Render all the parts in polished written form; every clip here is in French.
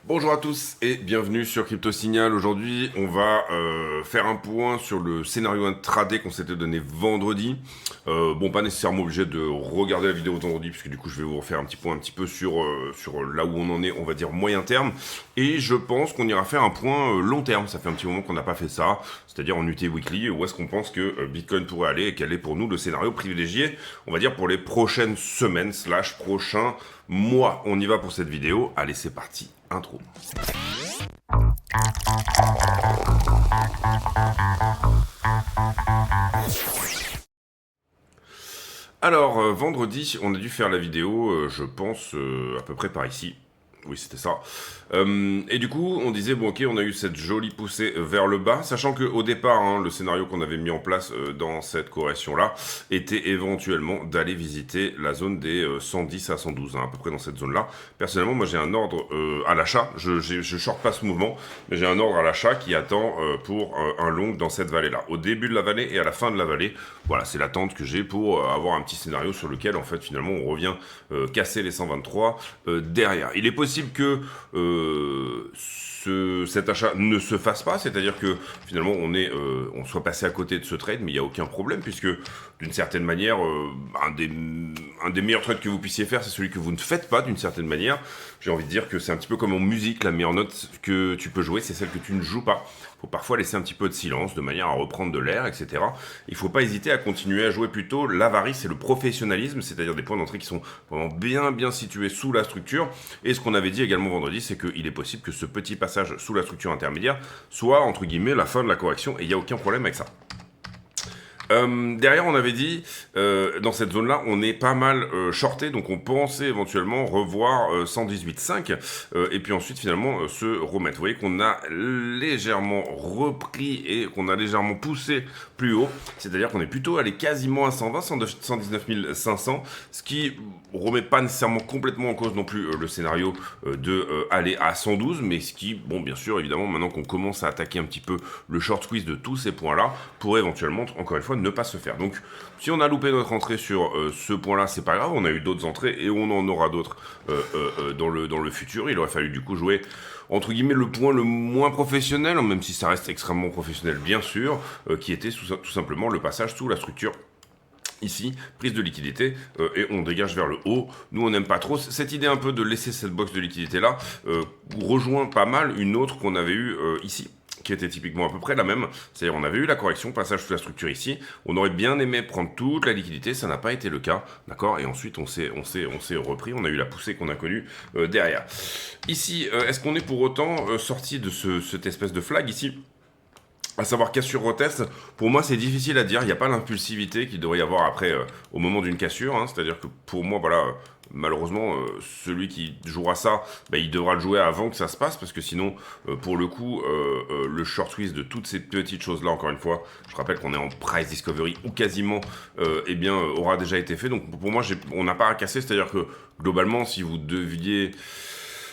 Bonjour à tous et bienvenue sur Crypto Signal. Aujourd'hui, on va faire un point sur le scénario intraday qu'on s'était donné vendredi. Bon, pas nécessairement obligé de regarder la vidéo vendredi, puisque du coup, je vais vous refaire un petit point sur là où on en est, on va dire moyen terme. Et je pense qu'on ira faire un point long terme. Ça fait un petit moment qu'on n'a pas fait ça, c'est-à-dire en UT Weekly, où est-ce qu'on pense que Bitcoin pourrait aller et quel est pour nous le scénario privilégié, on va dire pour les prochaines semaines / prochains mois. On y va pour cette vidéo. Allez, c'est parti. Intro. Alors, vendredi, on a dû faire la vidéo, je pense, à peu près par ici. Oui, c'était ça. Et du coup, on disait, bon ok, on a eu cette jolie poussée vers le bas, sachant qu'au départ, le scénario qu'on avait mis en place dans cette correction-là était éventuellement d'aller visiter la zone des 110 à 112, à peu près dans cette zone-là. Personnellement, moi j'ai un ordre à l'achat, je short pas ce mouvement, mais j'ai un ordre à l'achat qui attend pour un long dans cette vallée-là. Au début de la vallée et à la fin de la vallée, voilà, c'est l'attente que j'ai pour avoir un petit scénario sur lequel, en fait, finalement, on revient casser les 123 derrière. Il est possible que cet achat ne se fasse pas, c'est-à-dire que finalement on soit passé à côté de ce trade, mais il n'y a aucun problème, puisque d'une certaine manière, un des meilleurs trades que vous puissiez faire, c'est celui que vous ne faites pas d'une certaine manière. J'ai envie de dire que c'est un petit peu comme en musique, la meilleure note que tu peux jouer, c'est celle que tu ne joues pas. Il faut parfois laisser un petit peu de silence, de manière à reprendre de l'air, etc. Il ne faut pas hésiter à continuer à jouer plutôt l'avarice et le professionnalisme, c'est-à-dire des points d'entrée qui sont vraiment bien situés sous la structure. Et ce qu'on avait dit également vendredi, c'est qu'il est possible que ce petit passage sous la structure intermédiaire soit, entre guillemets, la fin de la correction, et il n'y a aucun problème avec ça. Derrière, on avait dit, dans cette zone-là, on est pas mal shorté, donc on pensait éventuellement revoir 118,5, et puis ensuite finalement se remettre. Vous voyez qu'on a légèrement repris et qu'on a légèrement poussé plus haut, c'est-à-dire qu'on est plutôt allé quasiment à 120, 119 500, ce qui remet pas nécessairement complètement en cause non plus le scénario de aller à 112, mais ce qui, bon, bien sûr, évidemment, maintenant qu'on commence à attaquer un petit peu le short squeeze de tous ces points-là, pourrait éventuellement, encore une fois, ne pas se faire. Donc, si on a loupé notre entrée sur ce point-là, c'est pas grave, on a eu d'autres entrées et on en aura d'autres dans le futur. Il aurait fallu du coup jouer entre guillemets le point le moins professionnel, même si ça reste extrêmement professionnel bien sûr, qui était tout simplement le passage sous la structure. Ici, prise de liquidité, et on dégage vers le haut. Nous, on n'aime pas trop. Cette idée un peu de laisser cette box de liquidité-là rejoint pas mal une autre qu'on avait eue ici, qui était typiquement à peu près la même. C'est-à-dire, on avait eu la correction, passage sous la structure ici. On aurait bien aimé prendre toute la liquidité, ça n'a pas été le cas, d'accord. Et ensuite, on s'est repris, on a eu la poussée qu'on a connue derrière. Ici, est-ce qu'on est pour autant sorti de cette espèce de flag ici ? À savoir cassure retest, pour moi c'est difficile à dire, il n'y a pas l'impulsivité qu'il devrait y avoir après au moment d'une cassure, c'est-à-dire que pour moi voilà, malheureusement celui qui jouera ça, il devra le jouer avant que ça se passe, parce que sinon pour le coup le short squeeze de toutes ces petites choses là, encore une fois, je rappelle qu'on est en price discovery ou quasiment, aura déjà été fait, donc pour moi on n'a pas à casser, c'est-à-dire que globalement si vous deviez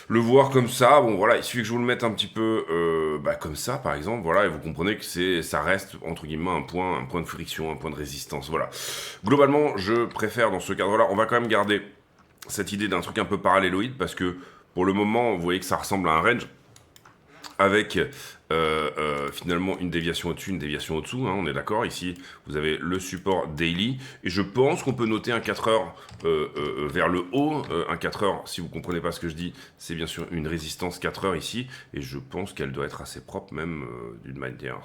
le voir comme ça, bon voilà, il suffit que je vous le mette un petit peu comme ça par exemple, voilà, et vous comprenez que ça reste entre guillemets un point de friction, un point de résistance, voilà. Globalement, je préfère dans ce cadre-là, on va quand même garder cette idée d'un truc un peu paralléloïde, parce que pour le moment, vous voyez que ça ressemble à un range, avec finalement une déviation au-dessus, une déviation au-dessous, on est d'accord. Ici, vous avez le support daily, et je pense qu'on peut noter un 4 heures vers le haut. Un 4 heures, si vous ne comprenez pas ce que je dis, c'est bien sûr une résistance 4 heures ici, et je pense qu'elle doit être assez propre, même d'une manière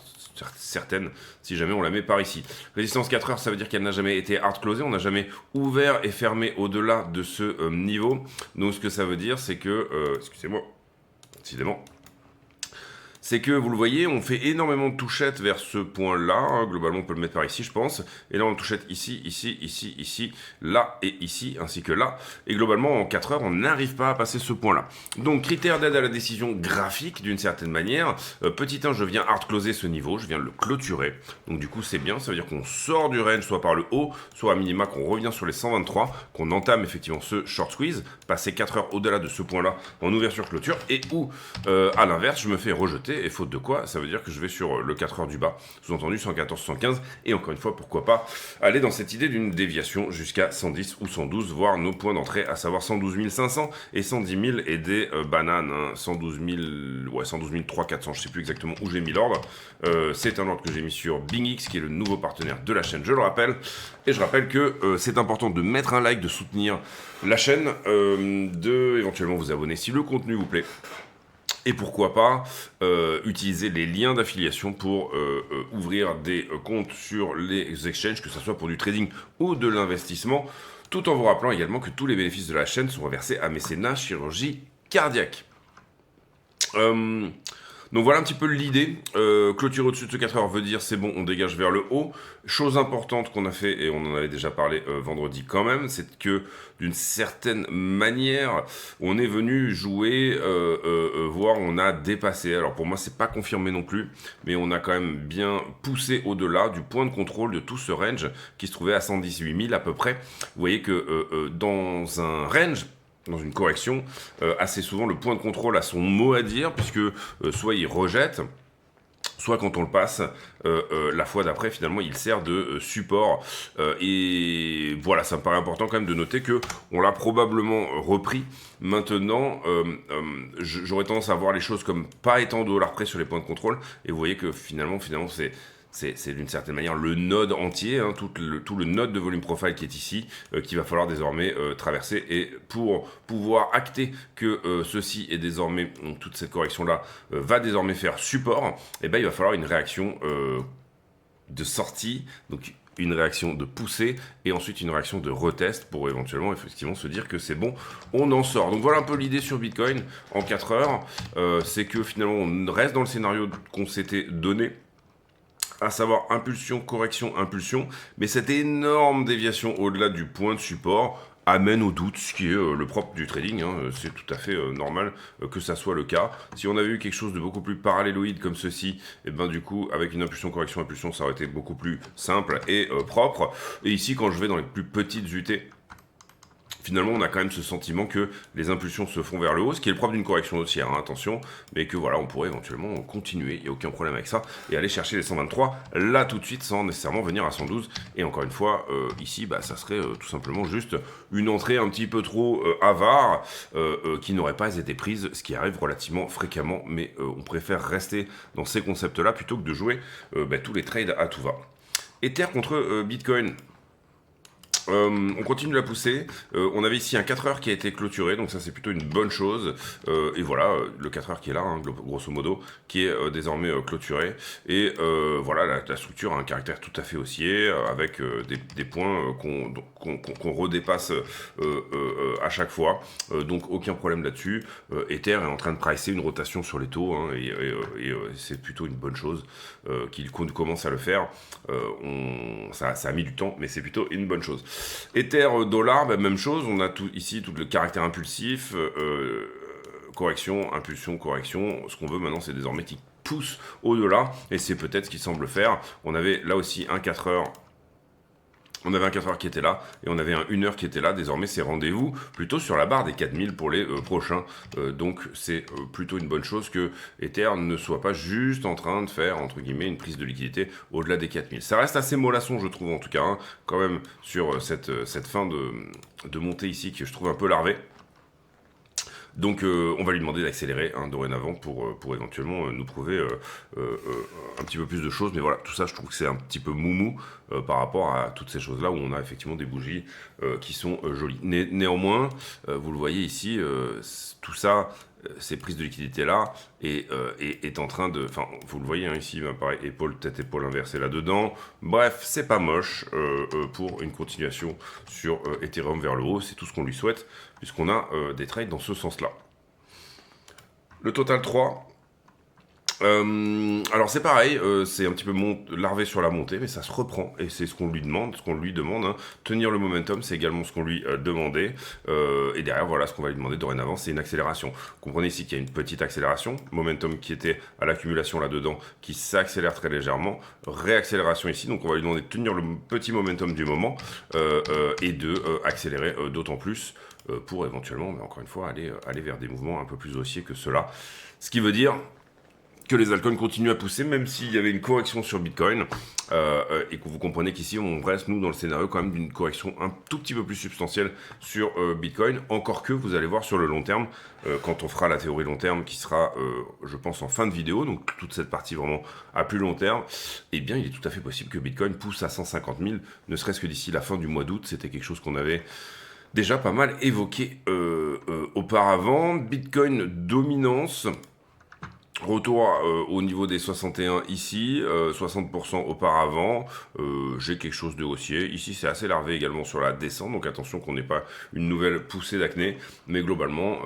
certaine, si jamais on la met par ici. Résistance 4 heures, ça veut dire qu'elle n'a jamais été hard closée, on n'a jamais ouvert et fermé au-delà de ce niveau. Donc ce que ça veut dire, c'est que, excusez-moi, décidément, c'est que, vous le voyez, on fait énormément de touchettes vers ce point-là. Globalement, on peut le mettre par ici, je pense. Énormément de touchettes ici, ici, là et ici, ainsi que là. Et globalement, en 4 heures, on n'arrive pas à passer ce point-là. Donc, critère d'aide à la décision graphique, d'une certaine manière. Petit 1, je viens hard closer ce niveau, je viens le clôturer. Donc, du coup, c'est bien. Ça veut dire qu'on sort du range, soit par le haut, soit à minima, qu'on revient sur les 123, qu'on entame effectivement ce short squeeze, passer 4 heures au-delà de ce point-là en ouverture-clôture, et où, à l'inverse, je me fais rejeter sauter, et faute de quoi, ça veut dire que je vais sur le 4 heures du bas, sous-entendu 114-115, et encore une fois, pourquoi pas aller dans cette idée d'une déviation jusqu'à 110 ou 112, voire nos points d'entrée, à savoir 112 500 et 110 000 et des bananes, 112 300-400, je sais plus exactement où j'ai mis l'ordre. C'est un ordre que j'ai mis sur BingX, qui est le nouveau partenaire de la chaîne, je le rappelle, et je rappelle que c'est important de mettre un like, de soutenir la chaîne, de éventuellement vous abonner si le contenu vous plaît. Et pourquoi pas utiliser les liens d'affiliation pour ouvrir des comptes sur les exchanges, que ce soit pour du trading ou de l'investissement, tout en vous rappelant également que tous les bénéfices de la chaîne sont reversés à Mécénat Chirurgie Cardiaque. Donc voilà un petit peu l'idée. Clôturer au-dessus de ce 4 heures veut dire c'est bon, on dégage vers le haut. Chose importante qu'on a fait, et on en avait déjà parlé vendredi quand même, c'est que d'une certaine manière, on est venu jouer, voire on a dépassé. Alors pour moi, c'est pas confirmé non plus, mais on a quand même bien poussé au-delà du point de contrôle de tout ce range qui se trouvait à 118 000 à peu près. Vous voyez que dans un range, dans une correction, assez souvent le point de contrôle a son mot à dire, puisque soit il rejette, soit quand on le passe, la fois d'après, finalement, il sert de support. Et voilà, ça me paraît important quand même de noter que on l'a probablement repris. Maintenant, j'aurais tendance à voir les choses comme pas étant $ près sur les points de contrôle. Et vous voyez que finalement, c'est d'une certaine manière le node entier, hein, tout le node de volume profile qui est ici, qu'il va falloir désormais traverser. Et pour pouvoir acter que ceci est désormais, toute cette correction-là, va désormais faire support, et ben, il va falloir une réaction de sortie, donc une réaction de poussée, et ensuite une réaction de retest pour éventuellement effectivement se dire que c'est bon, on en sort. Donc voilà un peu l'idée sur Bitcoin en 4 heures, c'est que finalement on reste dans le scénario qu'on s'était donné, à savoir impulsion, correction, impulsion, mais cette énorme déviation au-delà du point de support amène au doute, ce qui est le propre du trading, hein, c'est tout à fait normal que ça soit le cas. Si on avait eu quelque chose de beaucoup plus paralléloïde comme ceci, et ben du coup, avec une impulsion, correction, impulsion, ça aurait été beaucoup plus simple et propre. Et ici, quand je vais dans les plus petites UT, finalement, on a quand même ce sentiment que les impulsions se font vers le haut, ce qui est le propre d'une correction haussière, hein, attention, mais que voilà, on pourrait éventuellement continuer, il n'y a aucun problème avec ça, et aller chercher les 123 là tout de suite sans nécessairement venir à 112. Et encore une fois, ici, bah, ça serait tout simplement juste une entrée un petit peu trop avare qui n'aurait pas été prise, ce qui arrive relativement fréquemment, mais on préfère rester dans ces concepts-là plutôt que de jouer tous les trades à tout va. Ether contre Bitcoin. On continue la pousser. On avait ici un 4 heures qui a été clôturé, donc ça c'est plutôt une bonne chose. Et voilà, le 4 heures qui est là, hein, grosso modo, qui est désormais clôturé. Et voilà, la structure a un caractère tout à fait haussier, avec des points qu'on redépasse à chaque fois. Donc aucun problème là-dessus. Ether est en train de pricer une rotation sur les taux, hein, et c'est plutôt une bonne chose qu'il commence à le faire. Ça a mis du temps, mais c'est plutôt une bonne chose. Ether, dollar, bah, même chose, on a ici tout le caractère impulsif, correction, impulsion, correction. Ce qu'on veut maintenant, c'est désormais qu'il pousse au-delà, et c'est peut-être ce qu'il semble faire. On avait là aussi un 4 heures. On avait un 4 heures qui était là, et on avait un 1 heure qui était là. Désormais, c'est rendez-vous plutôt sur la barre des 4000 pour les prochains. Donc, c'est plutôt une bonne chose que Ether ne soit pas juste en train de faire, entre guillemets, une prise de liquidité au-delà des 4000. Ça reste assez mollasson, je trouve, en tout cas, hein, quand même, sur cette fin de montée ici, que je trouve un peu larvée. Donc on va lui demander d'accélérer dorénavant pour éventuellement nous prouver un petit peu plus de choses. Mais voilà, tout ça je trouve que c'est un petit peu moumou par rapport à toutes ces choses-là où on a effectivement des bougies qui sont jolies. Néanmoins, vous le voyez ici, tout ça, ces prises de liquidité là est en train de, enfin vous le voyez hein, ici, pareil, tête épaule inversée là-dedans. Bref, c'est pas moche pour une continuation sur Ethereum vers le haut, c'est tout ce qu'on lui souhaite puisqu'on a des trades dans ce sens-là. Le total 3. Alors c'est pareil, c'est un petit peu larvé sur la montée, mais ça se reprend, et c'est ce qu'on lui demande, hein. Tenir le momentum, c'est également ce qu'on lui demandait, et derrière, voilà, ce qu'on va lui demander dorénavant, c'est une accélération. Comprenez ici qu'il y a une petite accélération, momentum qui était à l'accumulation là-dedans, qui s'accélère très légèrement, réaccélération ici, donc on va lui demander de tenir le petit momentum du moment, et de accélérer d'autant plus, pour éventuellement, mais encore une fois, aller vers des mouvements un peu plus haussiers que cela. Ce qui veut dire que les altcoins continuent à pousser, même s'il y avait une correction sur Bitcoin, et que vous comprenez qu'ici, on reste, nous, dans le scénario quand même d'une correction un tout petit peu plus substantielle sur Bitcoin, encore que vous allez voir sur le long terme, quand on fera la théorie long terme, qui sera, je pense, en fin de vidéo, donc toute cette partie vraiment à plus long terme, eh bien, il est tout à fait possible que Bitcoin pousse à 150 000, ne serait-ce que d'ici la fin du mois d'août. C'était quelque chose qu'on avait déjà pas mal évoqué auparavant. Bitcoin dominance. Retour au niveau des 61 ici, 60% auparavant, j'ai quelque chose de haussier. Ici c'est assez larvé également sur la descente, donc attention qu'on n'ait pas une nouvelle poussée d'acné, mais globalement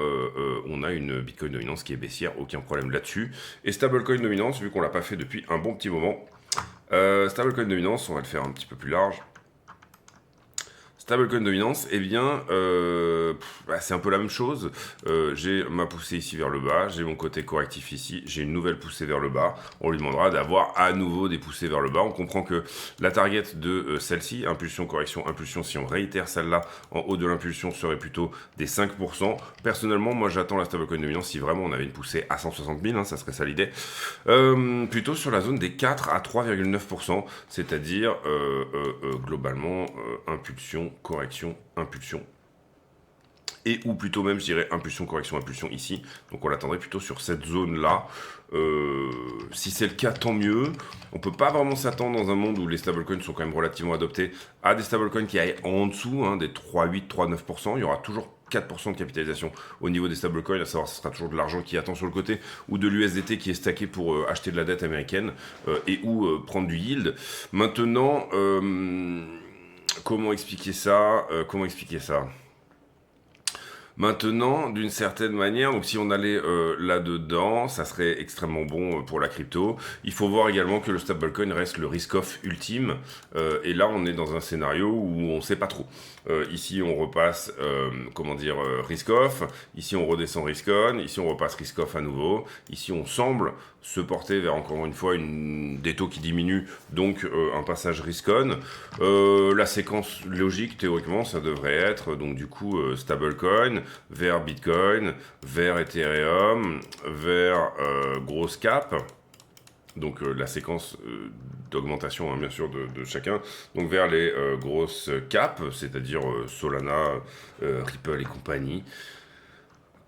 on a une Bitcoin dominance qui est baissière, aucun problème là-dessus. Et stablecoin dominance, vu qu'on l'a pas fait depuis un bon petit moment, stablecoin dominance, on va le faire un petit peu plus large. Stablecoin dominance, eh bien, c'est un peu la même chose. J'ai ma poussée ici vers le bas, j'ai mon côté correctif ici, j'ai une nouvelle poussée vers le bas. On lui demandera d'avoir à nouveau des poussées vers le bas. On comprend que la target de celle-ci, impulsion, correction, impulsion, si on réitère celle-là en haut de l'impulsion, serait plutôt des 5%. Personnellement, moi j'attends la stablecoin dominance si vraiment on avait une poussée à 160 000, hein, ça serait ça l'idée. Plutôt sur la zone des 4 à 3,9%, c'est-à-dire globalement impulsion, correction, impulsion. Et ou plutôt même, je dirais, impulsion, correction, impulsion ici. Donc on l'attendrait plutôt sur cette zone-là. Si c'est le cas, tant mieux. On peut pas vraiment s'attendre dans un monde où les stablecoins sont quand même relativement adoptés à des stablecoins qui aillent en dessous, hein, des 3,8, 3,9%. Il y aura toujours 4% de capitalisation au niveau des stablecoins, à savoir ce sera toujours de l'argent qui attend sur le côté ou de l'USDT qui est stacké pour acheter de la dette américaine et ou prendre du yield. Maintenant, comment expliquer ça Maintenant, d'une certaine manière, donc si on allait là-dedans, ça serait extrêmement bon pour la crypto. Il faut voir également que le stablecoin reste le risk-off ultime. Et là, on est dans un scénario où on ne sait pas trop. Ici, on repasse, risk-off. Ici, on redescend risk-on. Ici, on repasse risk-off à nouveau. Ici, on semble se porter vers, encore une fois, des taux qui diminuent, donc un passage risk-on. La séquence logique, théoriquement, ça devrait être, donc du coup, stablecoin, vers Bitcoin, vers Ethereum, vers grosse cap. Donc la séquence d'augmentation, hein, bien sûr, de chacun. Donc vers les grosses caps, c'est-à-dire Solana, Ripple et compagnie.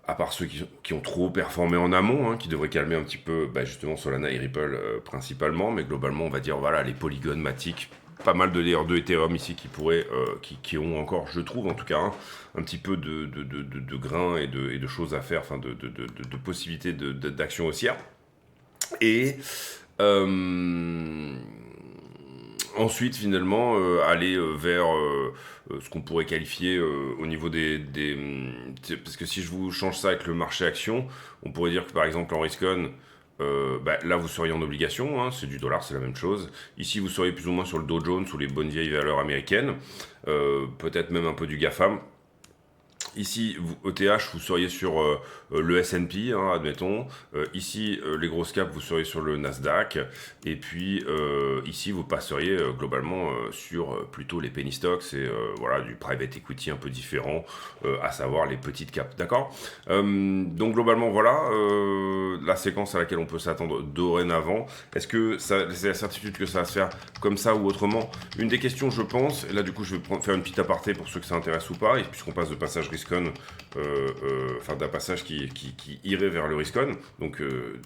À part ceux qui ont trop performé en amont, hein, qui devraient calmer un petit peu, justement Solana et Ripple principalement, mais globalement on va dire voilà les Polygon, Matic, pas mal de layers de Ethereum ici qui pourraient, qui ont encore, je trouve en tout cas, hein, un petit peu de grains et de choses à faire, enfin de possibilités d'action haussière. Et ensuite, finalement, aller vers ce qu'on pourrait qualifier au niveau parce que si je vous change ça avec le marché action, on pourrait dire que par exemple en risk-on, là vous seriez en obligation, hein, c'est du dollar, c'est la même chose. Ici vous seriez plus ou moins sur le Dow Jones ou les bonnes vieilles valeurs américaines, peut-être même un peu du GAFAM. Ici, ETH, vous seriez sur le S&P, hein, admettons. Ici, les grosses caps, vous seriez sur le Nasdaq. Et puis, ici, vous passeriez globalement sur plutôt les penny stocks et voilà, du private equity un peu différent, à savoir les petites caps. D'accord donc, globalement, voilà la séquence à laquelle on peut s'attendre dorénavant. Est-ce que c'est la certitude que ça va se faire comme ça ou autrement? Une des questions, je pense, et là, du coup, je vais faire une petite aparté pour ceux que ça intéresse ou pas, et puisqu'on passe de passage risk-on, d'un passage qui irait vers le risk-on, donc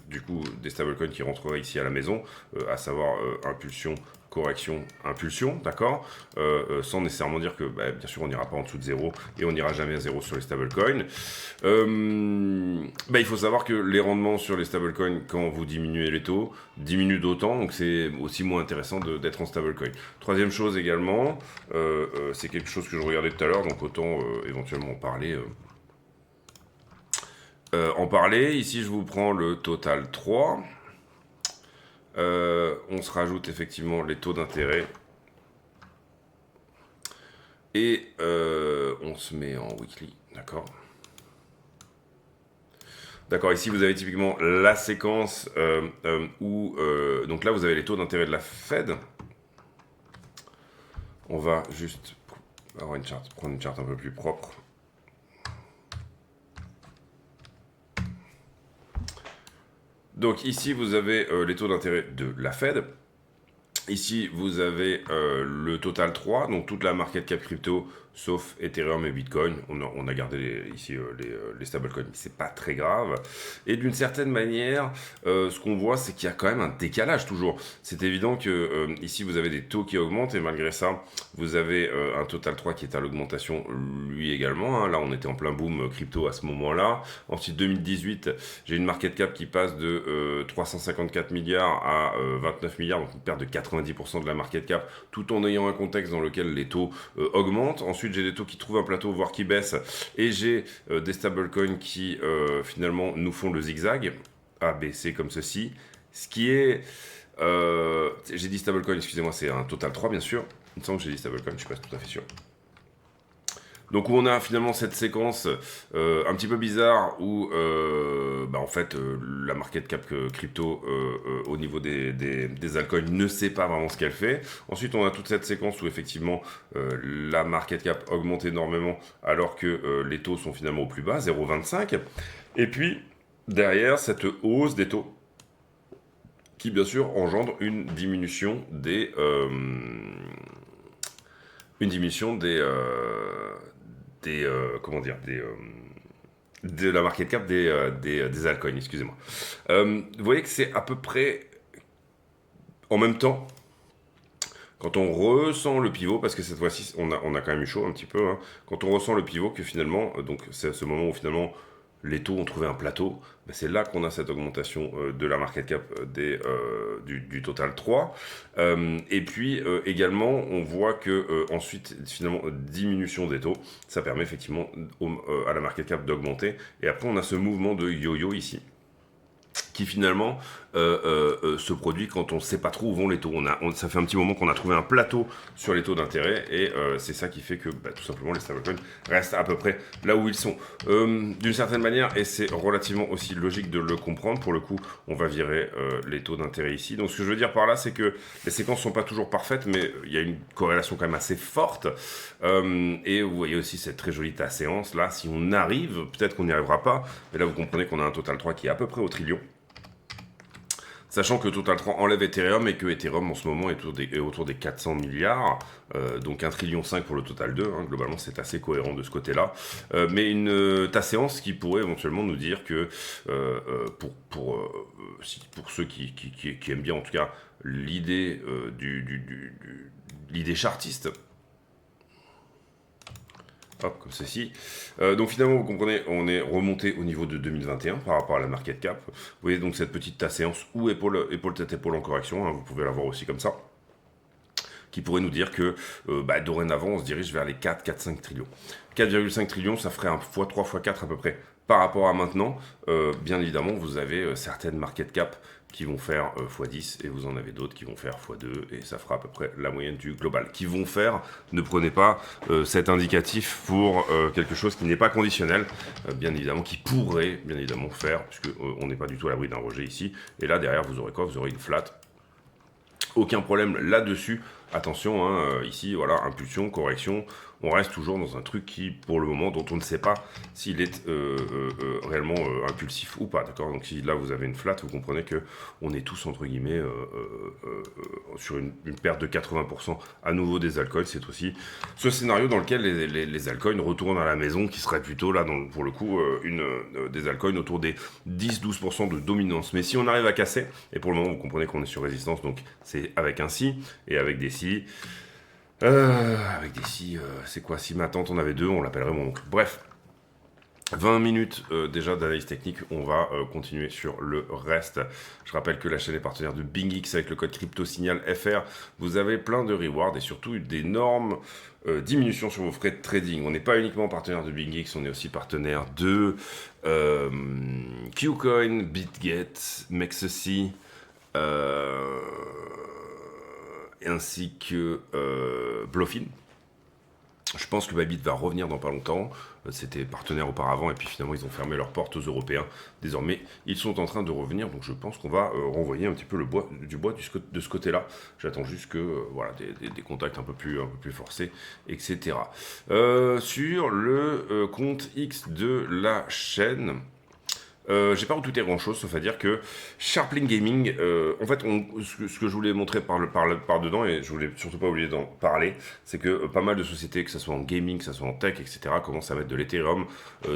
du coup des stablecoins qui rentreraient ici à la maison, à savoir impulsion, correction, impulsion, d'accord, sans nécessairement dire que bien sûr on n'ira pas en dessous de 0 et on n'ira jamais à 0 sur les stablecoins. Il faut savoir que les rendements sur les stablecoins, quand vous diminuez les taux, diminuent d'autant, donc c'est aussi moins intéressant d'être en stablecoin. Troisième chose également, c'est quelque chose que je regardais tout à l'heure, donc autant éventuellement en parler. Ici je vous prends le total 3. On se rajoute effectivement les taux d'intérêt et on se met en weekly, d'accord. D'accord, ici vous avez typiquement la séquence où donc là vous avez les taux d'intérêt de la Fed. On va juste avoir prendre une charte un peu plus propre. Donc ici, vous avez les taux d'intérêt de la Fed. Ici, vous avez le Total 3, donc toute la market cap crypto, sauf Ethereum et Bitcoin. On a gardé ici les stablecoins, mais c'est pas très grave. Et d'une certaine manière, ce qu'on voit, c'est qu'il y a quand même un décalage toujours. C'est évident que ici, vous avez des taux qui augmentent, et malgré ça, vous avez un Total 3 qui est à l'augmentation, lui également. Hein. Là, on était en plein boom crypto à ce moment-là. Ensuite, 2018, j'ai une market cap qui passe de 354 milliards à 29 milliards, donc une perte de 90% de la market cap, tout en ayant un contexte dans lequel les taux augmentent. Ensuite, j'ai des taux qui trouvent un plateau, voire qui baissent, et j'ai des stablecoins qui finalement nous font le zigzag, A, B, C comme ceci, ce qui est... j'ai dit stablecoin, excusez-moi, c'est un Total 3 bien sûr. Il me semble que j'ai dit stablecoin, je ne suis pas tout à fait sûr. Donc où on a finalement cette séquence un petit peu bizarre où en fait la market cap crypto au niveau des altcoins ne sait pas vraiment ce qu'elle fait. Ensuite on a toute cette séquence où effectivement la market cap augmente énormément alors que les taux sont finalement au plus bas, 0,25. Et puis derrière cette hausse des taux qui bien sûr engendre une diminution des comment dire, de la market cap des altcoins, excusez-moi. Vous voyez que c'est à peu près en même temps, quand on ressent le pivot, parce que cette fois-ci, on a quand même eu chaud un petit peu, hein, quand on ressent le pivot, que finalement, donc c'est à ce moment où finalement les taux ont trouvé un plateau, ben c'est là qu'on a cette augmentation de la market cap du Total 3. Et puis également, on voit que ensuite, finalement, diminution des taux, ça permet effectivement à la market cap d'augmenter. Et après, on a ce mouvement de yo-yo ici, qui finalement se produit quand on ne sait pas trop où vont les taux. Ça fait un petit moment qu'on a trouvé un plateau sur les taux d'intérêt et c'est ça qui fait que tout simplement les stablecoins restent à peu près là où ils sont. D'une certaine manière, et c'est relativement aussi logique de le comprendre, pour le coup on va virer les taux d'intérêt ici. Donc ce que je veux dire par là, c'est que les séquences ne sont pas toujours parfaites, mais il y a une corrélation quand même assez forte. Et vous voyez aussi cette très jolie séance là, si on arrive, peut-être qu'on n'y arrivera pas, mais là vous comprenez qu'on a un Total 3 qui est à peu près au trillion. Sachant que Total 3 enlève Ethereum et que Ethereum en ce moment est autour des 400 milliards, donc 1,5 trillion pour le Total 2, hein, globalement c'est assez cohérent de ce côté-là. Mais une séance qui pourrait éventuellement nous dire que pour ceux qui aiment bien en tout cas l'idée l'idée chartiste, hop, comme ceci. Donc finalement, vous comprenez, on est remonté au niveau de 2021 par rapport à la market cap. Vous voyez donc cette petite séance ou épaule tête épaule en correction, hein, vous pouvez la voir aussi comme ça, qui pourrait nous dire que dorénavant on se dirige vers les 4,5 trillions. 4,5 trillions, ça ferait un x3, x4 à peu près par rapport à maintenant. Bien évidemment, vous avez certaines market cap qui vont faire x10 et vous en avez d'autres qui vont faire x2 et ça fera à peu près la moyenne du global. Qui vont faire, ne prenez pas cet indicatif pour quelque chose qui n'est pas conditionnel, bien évidemment, qui pourrait bien évidemment faire, puisque on n'est pas du tout à l'abri d'un rejet ici. Et là derrière, vous aurez quoi? Vous aurez une flat. Aucun problème là-dessus. Attention, hein, ici, voilà, impulsion, correction. On reste toujours dans un truc qui, pour le moment, dont on ne sait pas s'il est réellement impulsif ou pas, d'accord? Donc si là vous avez une flat, vous comprenez que on est tous entre guillemets sur une perte de 80% à nouveau des altcoins. C'est aussi ce scénario dans lequel les altcoins retournent à la maison, qui serait plutôt là, pour le coup, des altcoins autour des 10-12% de dominance. Mais si on arrive à casser, et pour le moment vous comprenez qu'on est sur résistance, donc c'est avec un si et avec des si. C'est quoi? Si ma tante en avait deux, on l'appellerait mon oncle. Bref, 20 minutes déjà d'analyse technique, on va continuer sur le reste. Je rappelle que la chaîne est partenaire de BingX avec le code CryptoSignalFR. Vous avez plein de rewards et surtout d'énormes diminutions sur vos frais de trading. On n'est pas uniquement partenaire de BingX, on est aussi partenaire de Qcoin, BitGet, Mexeci, ainsi que Bluffin. Je pense que Bybit va revenir dans pas longtemps. C'était partenaire auparavant et puis finalement ils ont fermé leurs portes aux Européens. Désormais ils sont en train de revenir, donc je pense qu'on va renvoyer un petit peu du bois de ce côté-là. J'attends juste que voilà, des contacts un peu plus forcés, etc. Sur le compte X de la chaîne, J'ai pas retweeté grand chose, sauf à dire que Sharplink Gaming, en fait, ce que je voulais montrer par dedans, et je voulais surtout pas oublier d'en parler, c'est que pas mal de sociétés, que ce soit en gaming, que ce soit en tech, etc., commencent à mettre de l'Ethereum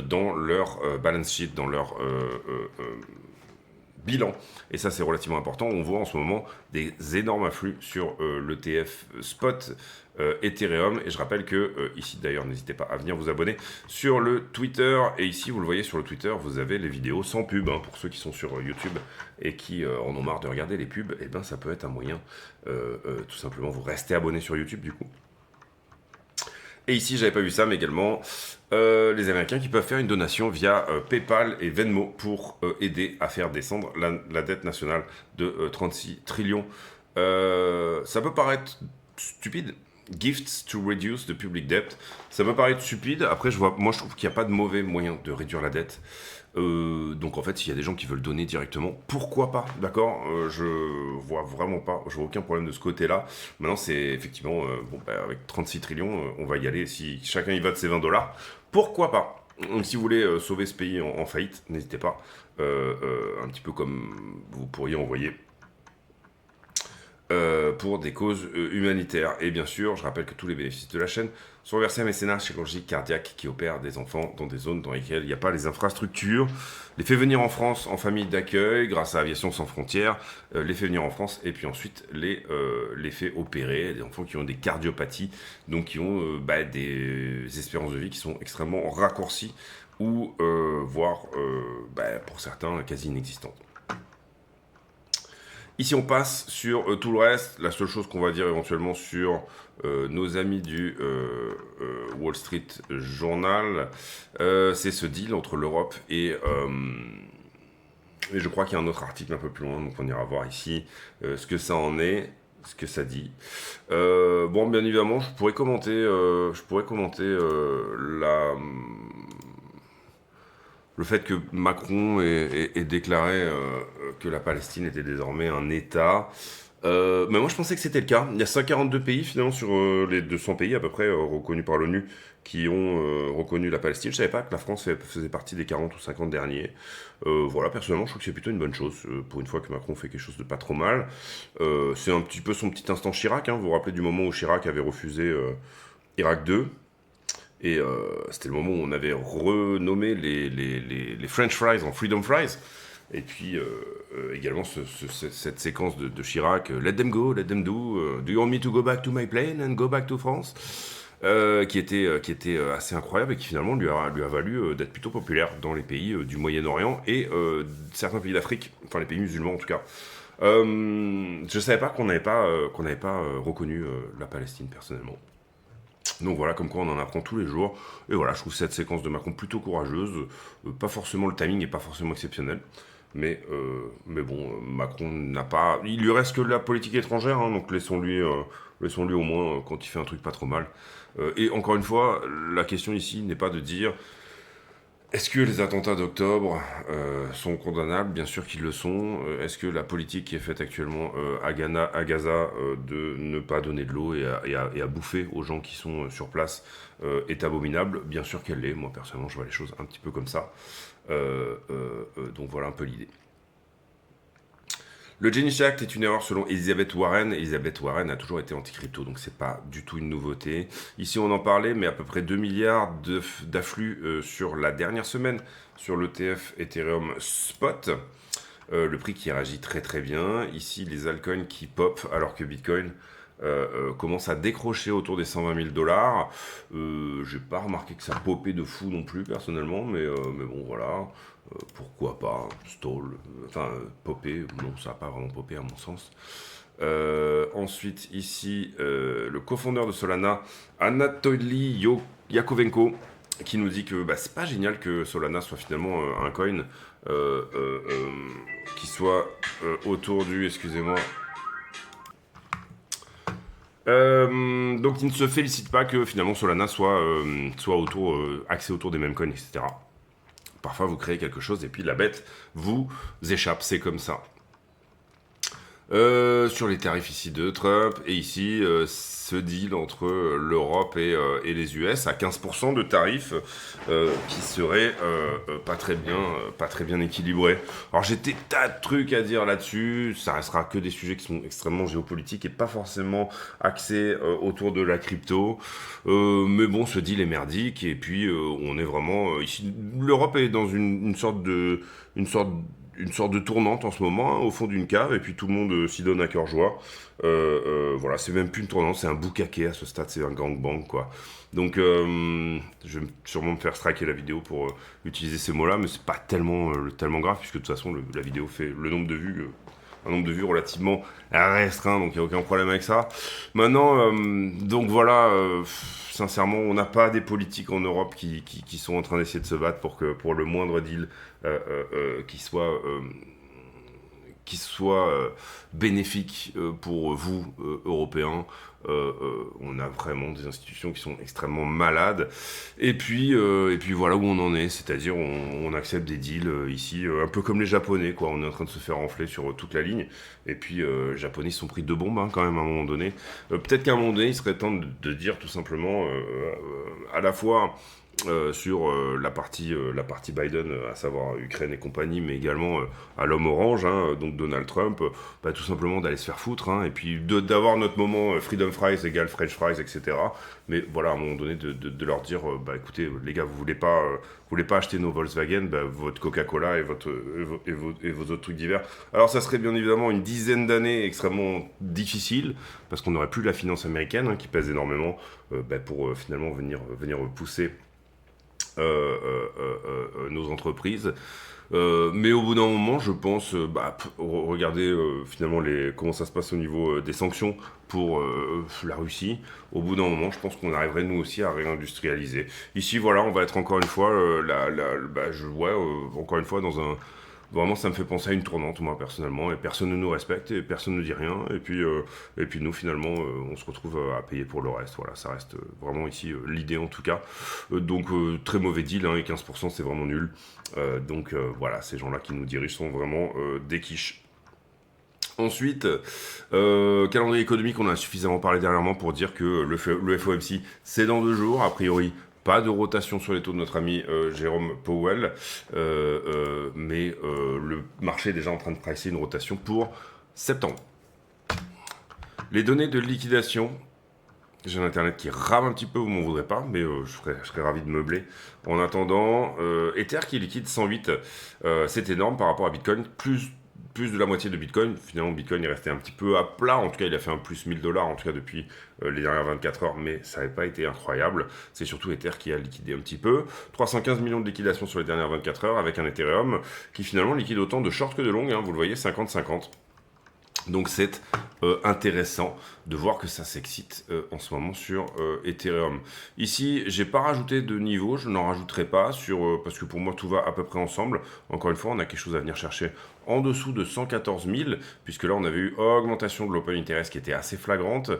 dans leur balance sheet, dans leur bilan. Et ça, c'est relativement important. On voit en ce moment des énormes afflux sur l'ETF spot Ethereum. Et je rappelle que ici, d'ailleurs, n'hésitez pas à venir vous abonner sur le Twitter. Et ici, vous le voyez sur le Twitter, vous avez les vidéos sans pub. Hein, pour ceux qui sont sur YouTube et qui en ont marre de regarder les pubs, et ben, ça peut être un moyen. Tout simplement, vous restez abonné sur YouTube du coup. Et ici, j'avais pas vu ça, mais également les Américains qui peuvent faire une donation via PayPal et Venmo pour aider à faire descendre la dette nationale de 36 trillions. Ça peut paraître stupide. Gifts to reduce the public debt. Ça peut paraître stupide. Après, moi, je trouve qu'il n'y a pas de mauvais moyen de réduire la dette. Donc en fait, s'il y a des gens qui veulent donner directement, pourquoi pas, d'accord. Je vois vraiment pas, je vois aucun problème de ce côté-là. Maintenant, c'est effectivement, avec 36 trillions, on va y aller. Si chacun y va de ses 20 $, pourquoi pas. Donc, si vous voulez sauver ce pays en faillite, n'hésitez pas. Un petit peu comme vous pourriez envoyer pour des causes humanitaires. Et bien sûr, je rappelle que tous les bénéfices de la chaîne sont versés à mécénat chirurgie cardiaque qui opère des enfants dans des zones dans lesquelles il n'y a pas les infrastructures, les fait venir en France en famille d'accueil grâce à Aviation Sans Frontières, les fait venir en France et puis ensuite les fait opérer, des enfants qui ont des cardiopathies, donc qui ont des espérances de vie qui sont extrêmement raccourcies ou voire pour certains quasi inexistantes. Ici, on passe sur tout le reste. La seule chose qu'on va dire éventuellement sur nos amis du Wall Street Journal, c'est ce deal entre l'Europe et je crois qu'il y a un autre article un peu plus loin, donc on ira voir ici ce que ça en est, ce que ça dit. Bon, bien évidemment, je pourrais commenter le fait que Macron ait déclaré que la Palestine était désormais un État. Mais moi je pensais que c'était le cas. Il y a 142 pays finalement sur les 200 pays à peu près reconnus par l'ONU qui ont reconnu la Palestine. Je savais pas que la France faisait partie des 40 ou 50 derniers. Voilà, personnellement je trouve que c'est plutôt une bonne chose pour une fois que Macron fait quelque chose de pas trop mal. C'est un petit peu son petit instant Chirac. Hein. Vous vous rappelez du moment où Chirac avait refusé Irak 2. Et c'était le moment où on avait renommé les French fries en Freedom Fries. Et puis également cette séquence de Chirac, Let them go, let them do, do you want me to go back to my plane and go back to France, qui était assez incroyable et qui finalement lui a valu d'être plutôt populaire dans les pays du Moyen-Orient et certains pays d'Afrique, enfin les pays musulmans en tout cas. Je savais pas qu'on n'avait pas reconnu la Palestine personnellement. Donc voilà, comme quoi on en apprend tous les jours. Et voilà, je trouve cette séquence de Macron plutôt courageuse. Pas forcément, le timing n'est pas forcément exceptionnel. Mais bon, Macron n'a pas... Il lui reste que la politique étrangère, hein, donc laissons-lui au moins quand il fait un truc pas trop mal. Et encore une fois, la question ici n'est pas de dire... Est-ce que les attentats d'octobre sont condamnables? Bien sûr qu'ils le sont. Est-ce que la politique qui est faite actuellement à Gaza de ne pas donner de l'eau et à bouffer aux gens qui sont sur place est abominable? Bien sûr qu'elle l'est. Moi, personnellement, je vois les choses un petit peu comme ça. Donc voilà un peu l'idée. Le Genius Act est une erreur selon Elizabeth Warren. Elizabeth Warren a toujours été anti-crypto, donc c'est pas du tout une nouveauté. Ici, on en parlait, mais à peu près 2 milliards d'afflux sur la dernière semaine sur l'ETF Ethereum Spot. Le prix qui réagit très très bien. Ici, les altcoins qui pop alors que Bitcoin commence à décrocher autour des 120 000 $. J'ai pas remarqué que ça popait de fou non plus personnellement, mais bon voilà. Pourquoi pas, stall, popper, non ça n'a pas vraiment popé à mon sens. Ensuite ici, le cofondeur de Solana, Anatoly Yakovenko, qui nous dit que c'est pas génial que Solana soit finalement un coin qui soit autour du, excusez-moi, donc il ne se félicite pas que finalement Solana soit axé autour des mêmes coins, etc. Parfois, vous créez quelque chose et puis la bête vous échappe. C'est comme ça. Sur les tarifs ici de Trump et ici ce deal entre l'Europe et les US à 15% de tarifs qui serait pas très bien équilibré. Alors j'ai des tas de trucs à dire là-dessus, ça restera que des sujets qui sont extrêmement géopolitiques et pas forcément axés autour de la crypto. Mais bon, ce deal est merdique et puis on est vraiment ici. L'Europe est dans une sorte une sorte de tournante en ce moment, hein, au fond d'une cave, et puis tout le monde s'y donne à cœur joie. Voilà, c'est même plus une tournante, c'est un boucaquet à ce stade, c'est un gangbang, quoi. Donc, je vais sûrement me faire striker la vidéo pour utiliser ces mots-là, mais c'est pas tellement grave, puisque de toute façon, la vidéo fait le nombre de vues. Un nombre de vues relativement restreint, donc il n'y a aucun problème avec ça. Maintenant, donc voilà, sincèrement, on n'a pas des politiques en Europe qui sont en train d'essayer de se battre pour le moindre deal qui soit bénéfique pour vous, Européens. On a vraiment des institutions qui sont extrêmement malades. Et puis voilà où on en est, c'est-à-dire on accepte des deals ici, un peu comme les Japonais, quoi. On est en train de se faire enfler sur toute la ligne. Et puis les Japonais ils sont pris de bombes, hein, quand même, à un moment donné. Peut-être qu'à un moment donné, il serait temps de dire tout simplement, à la fois sur la partie Biden, à savoir Ukraine et compagnie, mais également à l'homme orange, hein, donc Donald Trump, bah, tout simplement d'aller se faire foutre, hein, et puis d'avoir notre moment Freedom Fries égale French Fries, etc. Mais voilà, à un moment donné, de leur dire, bah écoutez, les gars, vous voulez pas acheter nos Volkswagen, bah, votre Coca-Cola et vos autres trucs divers. Alors ça serait bien évidemment une dizaine d'années extrêmement difficiles, parce qu'on n'aurait plus la finance américaine, hein, qui pèse énormément bah, pour finalement venir pousser nos entreprises. Mais au bout d'un moment, je pense, regardez finalement comment ça se passe au niveau des sanctions pour la Russie. Au bout d'un moment, je pense qu'on arriverait nous aussi à réindustrialiser. Ici, voilà, on va être encore une fois, encore une fois dans un. Vraiment, ça me fait penser à une tournante, moi, personnellement, et personne ne nous respecte, et personne ne dit rien, et puis nous, finalement, on se retrouve à payer pour le reste. Voilà, ça reste vraiment ici l'idée, en tout cas. Donc, très mauvais deal, hein, et 15%, c'est vraiment nul. Donc, voilà, ces gens-là qui nous dirigent sont vraiment des quiches. Ensuite, calendrier économique, on en a suffisamment parlé dernièrement pour dire que le FOMC, c'est dans 2 jours, a priori. Pas de rotation sur les taux de notre ami Jérôme Powell, mais le marché est déjà en train de pricer une rotation pour septembre. Les données de liquidation, j'ai un internet qui rame un petit peu, vous m'en voudrez pas, mais je serais ravi de meubler. En attendant, Ether qui liquide 108, c'est énorme par rapport à Bitcoin, plus de la moitié de Bitcoin. Finalement, Bitcoin est resté un petit peu à plat. En tout cas, il a fait un plus 1000 $, en tout cas depuis les dernières 24 heures, mais ça n'avait pas été incroyable. C'est surtout Ether qui a liquidé un petit peu. 315 millions de liquidations sur les dernières 24 heures avec un Ethereum qui finalement liquide autant de short que de long. Hein, vous le voyez, 50-50. Donc c'est intéressant de voir que ça s'excite en ce moment sur Ethereum. Ici, j'ai pas rajouté de niveau, je n'en rajouterai pas parce que pour moi tout va à peu près ensemble. Encore une fois, on a quelque chose à venir chercher en dessous de 114 000, puisque là on avait eu augmentation de l'open interest qui était assez flagrante,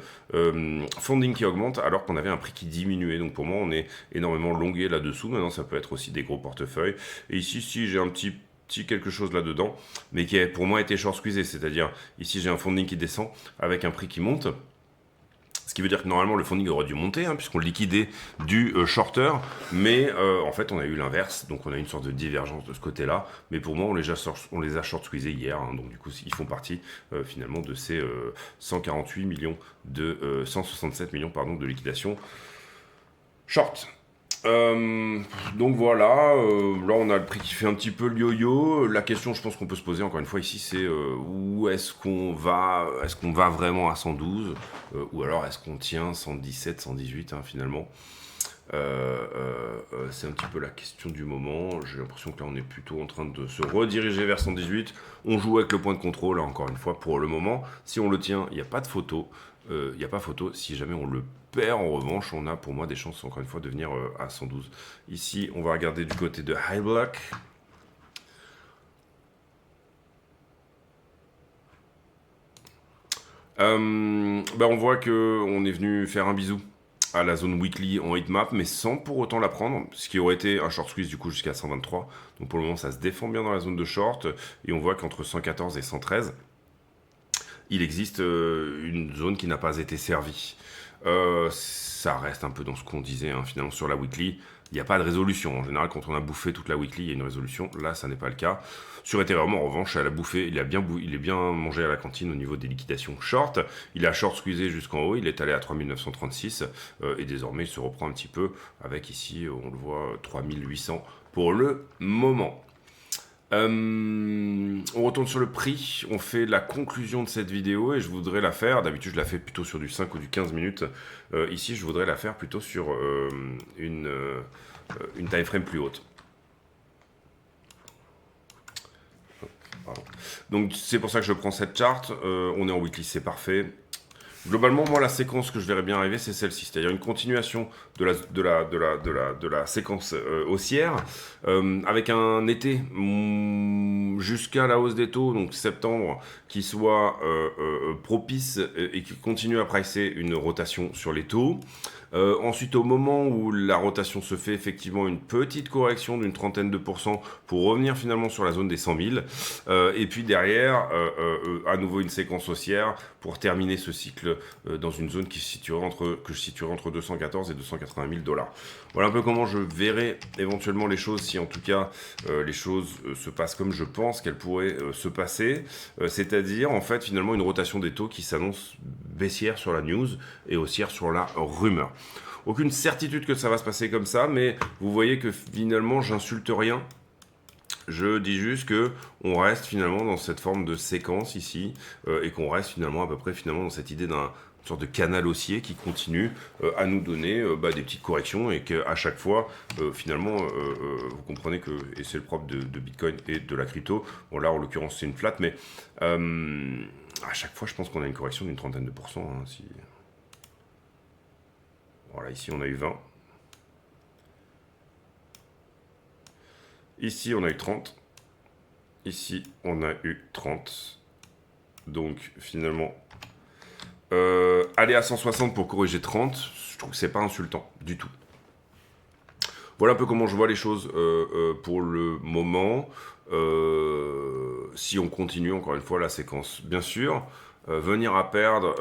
funding qui augmente alors qu'on avait un prix qui diminuait. Donc pour moi, on est énormément longué là-dessous. Maintenant, ça peut être aussi des gros portefeuilles. Et ici, si j'ai un petit quelque chose là-dedans, mais qui a pour moi été short squeezé, c'est-à-dire ici j'ai un funding qui descend avec un prix qui monte, ce qui veut dire que normalement le funding aurait dû monter, hein, puisqu'on liquidait du shorter, mais en fait on a eu l'inverse, donc on a une sorte de divergence de ce côté-là, mais pour moi on les a short squeezés hier, hein, donc du coup ils font partie finalement de ces 148 millions 167 millions pardon, de liquidation short. Donc voilà, là on a le prix qui fait un petit peu le yo-yo. La question, je pense qu'on peut se poser encore une fois ici, c'est où est-ce qu'on va? Est-ce qu'on va vraiment à 112 ou alors est-ce qu'on tient 117, 118 hein, finalement? C'est un petit peu la question du moment. J'ai l'impression que là on est plutôt en train de se rediriger vers 118. On joue avec le point de contrôle, là, encore une fois, pour le moment. Si on le tient, il n'y a pas de photo. Il n'y a pas photo. Si jamais on le perd, en revanche, on a pour moi des chances, encore une fois, de venir à 112. Ici, on va regarder du côté de High Block. On voit qu'on est venu faire un bisou à la zone weekly en heatmap, mais sans pour autant la prendre, ce qui aurait été un short squeeze du coup jusqu'à 123. Donc pour le moment, ça se défend bien dans la zone de short, et on voit qu'entre 114 et 113, il existe une zone qui n'a pas été servie. Ça reste un peu dans ce qu'on disait, hein, finalement, sur la weekly. Il n'y a pas de résolution. En général, quand on a bouffé toute la weekly, il y a une résolution. Là, ça n'est pas le cas. Sur Ethereum, en revanche, elle a bouffé, il est bien mangé à la cantine au niveau des liquidations short. Il a short squeezé jusqu'en haut. Il est allé à 3936. Et désormais, il se reprend un petit peu avec ici, on le voit, 3800 pour le moment. On retourne sur le prix, on fait la conclusion de cette vidéo et je voudrais la faire, d'habitude je la fais plutôt sur du 5 ou du 15 minutes, ici je voudrais la faire plutôt sur une time frame plus haute. Pardon. Donc c'est pour ça que je prends cette charte, on est en weekly, c'est parfait. Globalement, moi, la séquence que je verrais bien arriver, c'est celle-ci, c'est-à-dire une continuation de la séquence haussière, avec un été jusqu'à la hausse des taux, donc septembre, qui soit propice et qui continue à pricer une rotation sur les taux. Ensuite, au moment où la rotation se fait, effectivement une petite correction d'une trentaine de % pour revenir finalement sur la zone des 100 000. Et puis derrière, à nouveau une séquence haussière pour terminer ce cycle dans une zone que je situerai entre 214 et 280 000 $. Voilà un peu comment je verrai éventuellement les choses, si en tout cas les choses se passent comme je pense qu'elles pourraient se passer. C'est-à-dire, en fait, finalement, une rotation des taux qui s'annonce baissière sur la news et haussière sur la rumeur. Aucune certitude que ça va se passer comme ça, mais vous voyez que finalement, j'insulte rien. Je dis juste que on reste finalement dans cette forme de séquence ici et qu'on reste finalement à peu près dans cette idée d'un sorte de canal haussier qui continue à nous donner des petites corrections et qu'à chaque fois, finalement, vous comprenez que, et c'est le propre de Bitcoin et de la crypto, bon là en l'occurrence c'est une flat, mais à chaque fois je pense qu'on a une correction d'une trentaine de pourcents. Hein, si... Voilà, ici on a eu 20. Ici on a eu 30. Ici on a eu 30. Donc finalement... aller à 160 pour corriger 30, je trouve que c'est pas insultant du tout. Voilà un peu comment je vois les choses pour le moment. Si on continue encore une fois la séquence, bien sûr, venir à perdre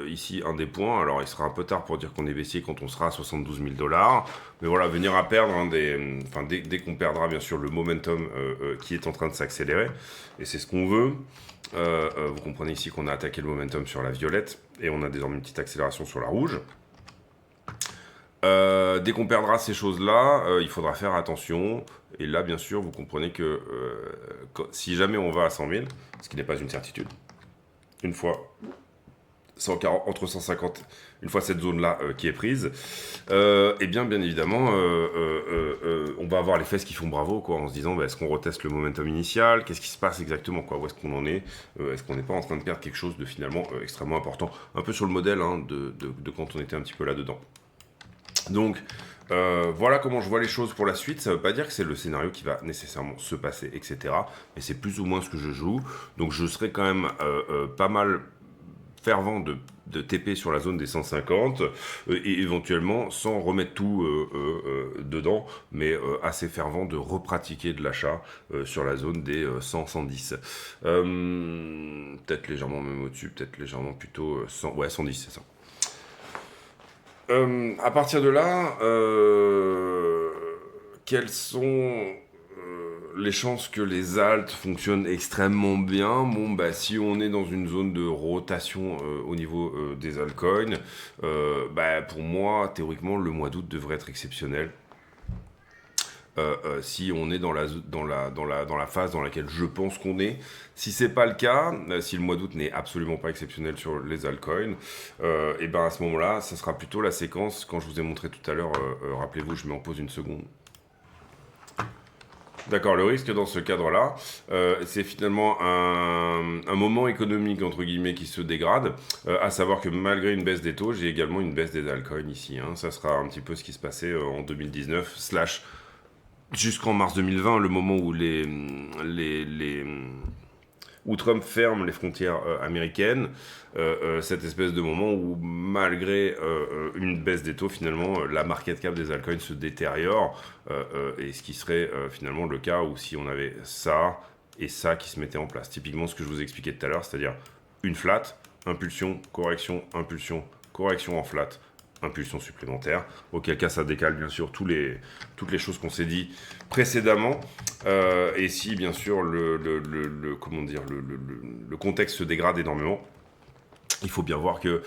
ici un des points. Alors il sera un peu tard pour dire qu'on est baissier quand on sera à 72 000 $. Mais voilà, venir à perdre dès qu'on perdra bien sûr le momentum qui est en train de s'accélérer. Et c'est ce qu'on veut. Vous comprenez ici qu'on a attaqué le momentum sur la violette et on a désormais une petite accélération sur la rouge. Dès qu'on perdra ces choses-là, il faudra faire attention. Et là, bien sûr, vous comprenez que si jamais on va à 100 000, ce qui n'est pas une certitude, une fois 140, entre 150, une fois cette zone-là qui est prise, et bien évidemment, on va avoir les fesses qui font bravo, quoi, en se disant, est-ce qu'on reteste le momentum initial? Qu'est-ce qui se passe exactement, quoi? Où est-ce qu'on en est? Est-ce qu'on n'est pas en train de perdre quelque chose de finalement extrêmement important? Un peu sur le modèle de quand on était un petit peu là-dedans. Donc, voilà comment je vois les choses pour la suite. Ça ne veut pas dire que c'est le scénario qui va nécessairement se passer, etc. Mais c'est plus ou moins ce que je joue. Donc, je serai quand même pas mal fervent de TP sur la zone des 150 et éventuellement sans remettre tout dedans, mais assez fervent de repratiquer de l'achat sur la zone des 100-110. Peut-être légèrement même au-dessus, peut-être légèrement plutôt 100, ouais 110 c'est ça. À partir de là, quelles sont les chances que les alts fonctionnent extrêmement bien? Bon, si on est dans une zone de rotation au niveau des altcoins, pour moi, théoriquement, le mois d'août devrait être exceptionnel. Si on est dans la phase dans laquelle je pense qu'on est. Si c'est pas le cas, si le mois d'août n'est absolument pas exceptionnel sur les altcoins, et à ce moment-là, ça sera plutôt la séquence, quand je vous ai montré tout à l'heure, rappelez-vous, je mets en pause une seconde. D'accord, le risque dans ce cadre-là, c'est finalement un moment économique, entre guillemets, qui se dégrade, à savoir que malgré une baisse des taux, j'ai également une baisse des altcoins ici. Hein. Ça sera un petit peu ce qui se passait en 2019, jusqu'en mars 2020, le moment où où Trump ferme les frontières américaines, cette espèce de moment où, malgré une baisse des taux, finalement, la market cap des altcoins se détériore, et ce qui serait finalement le cas où si on avait ça et ça qui se mettait en place. Typiquement, ce que je vous expliquais tout à l'heure, c'est-à-dire une flat, impulsion, correction en flat, impulsion supplémentaire, auquel cas ça décale bien sûr toutes les choses qu'on s'est dit précédemment, et si bien sûr le contexte se dégrade énormément, il faut bien voir que,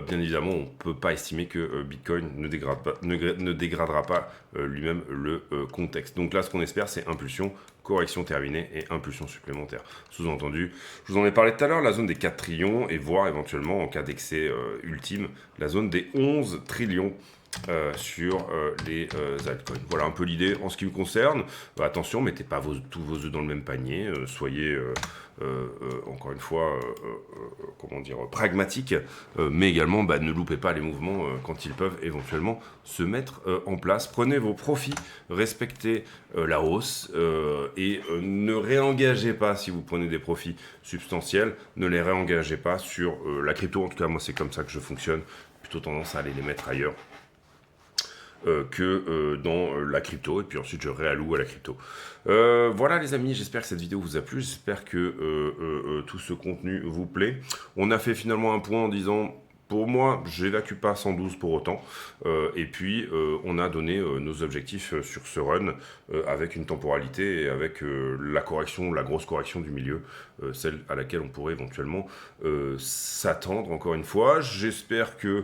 bien évidemment, on ne peut pas estimer que Bitcoin ne dégradera pas lui-même le contexte. Donc là, ce qu'on espère, c'est impulsion, correction terminée et impulsion supplémentaire. Sous-entendu, je vous en ai parlé tout à l'heure, la zone des 4 trillions et voire éventuellement, en cas d'excès ultime, la zone des 11 trillions sur les altcoins. Voilà un peu l'idée en ce qui me concerne. Attention, mettez pas tous vos œufs dans le même panier. Soyez encore une fois pragmatique, mais également ne loupez pas les mouvements quand ils peuvent éventuellement se mettre en place. Prenez vos profits, respectez la hausse et ne réengagez pas si vous prenez des profits substantiels, ne les réengagez pas sur la crypto. En tout cas, moi c'est comme ça que je fonctionne, plutôt tendance à aller les mettre ailleurs que dans la crypto, et puis ensuite je réalloue à la crypto. Voilà les amis, j'espère que cette vidéo vous a plu, j'espère que tout ce contenu vous plaît. On a fait finalement un point en disant, pour moi, j'évacue pas 112 pour autant, et puis on a donné nos objectifs sur ce run, avec une temporalité et avec la grosse correction du milieu, celle à laquelle on pourrait éventuellement s'attendre. Encore une fois, j'espère que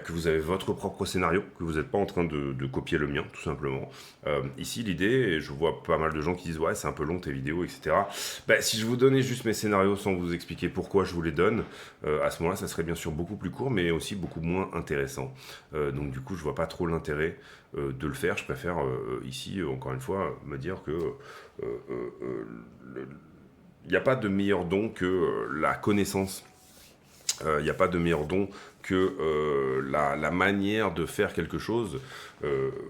vous avez votre propre scénario, que vous n'êtes pas en train de copier le mien, tout simplement. Ici, l'idée, et je vois pas mal de gens qui disent « Ouais, c'est un peu long tes vidéos, etc. » Si je vous donnais juste mes scénarios sans vous expliquer pourquoi je vous les donne, à ce moment-là, ça serait bien sûr beaucoup plus court, mais aussi beaucoup moins intéressant. Donc du coup, je vois pas trop l'intérêt de le faire. Je préfère ici, encore une fois, me dire que il n'y a pas de meilleur don que la connaissance. Il n'y a pas de meilleur don que la manière de faire quelque chose,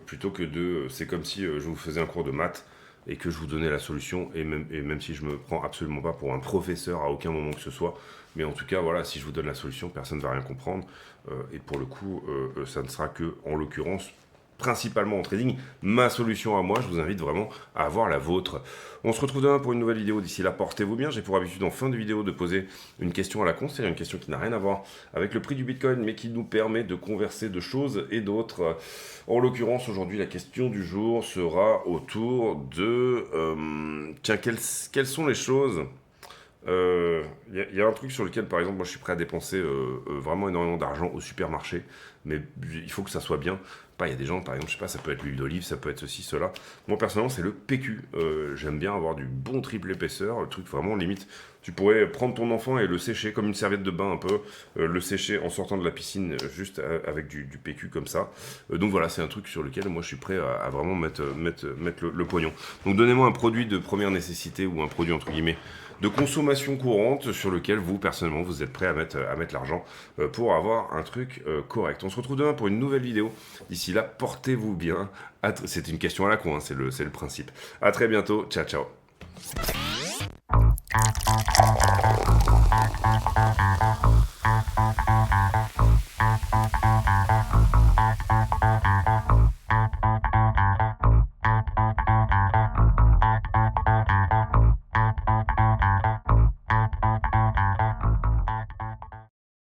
plutôt que c'est comme si je vous faisais un cours de maths et que je vous donnais la solution, et même si je me prends absolument pas pour un professeur à aucun moment que ce soit, mais en tout cas, voilà, si je vous donne la solution, personne ne va rien comprendre, et pour le coup, ça ne sera que, en l'occurrence, principalement en trading, ma solution à moi. Je vous invite vraiment à avoir la vôtre. On se retrouve demain pour une nouvelle vidéo. D'ici là, portez-vous bien. J'ai pour habitude en fin de vidéo de poser une question à la con, c'est-à-dire une question qui n'a rien à voir avec le prix du Bitcoin, mais qui nous permet de converser de choses et d'autres. En l'occurrence, aujourd'hui, la question du jour sera autour de... quelles sont les choses... y a un truc sur lequel, par exemple, moi je suis prêt à dépenser vraiment énormément d'argent au supermarché, mais il faut que ça soit bien. Il y a des gens, par exemple, je sais pas, ça peut être l'huile d'olive, ça peut être ceci, cela. Moi, personnellement, c'est le PQ. J'aime bien avoir du bon triple épaisseur, le truc vraiment limite. Tu pourrais prendre ton enfant et le sécher comme une serviette de bain un peu, le sécher en sortant de la piscine, juste avec du PQ comme ça. Donc voilà, c'est un truc sur lequel moi je suis prêt à vraiment mettre le pognon. Donc donnez-moi un produit de première nécessité ou un produit entre guillemets de consommation courante sur lequel vous, personnellement, vous êtes prêt à mettre l'argent pour avoir un truc correct. On se retrouve demain pour une nouvelle vidéo. D'ici là, portez-vous bien. C'est une question à la con, hein, c'est le principe. À très bientôt. Ciao, ciao.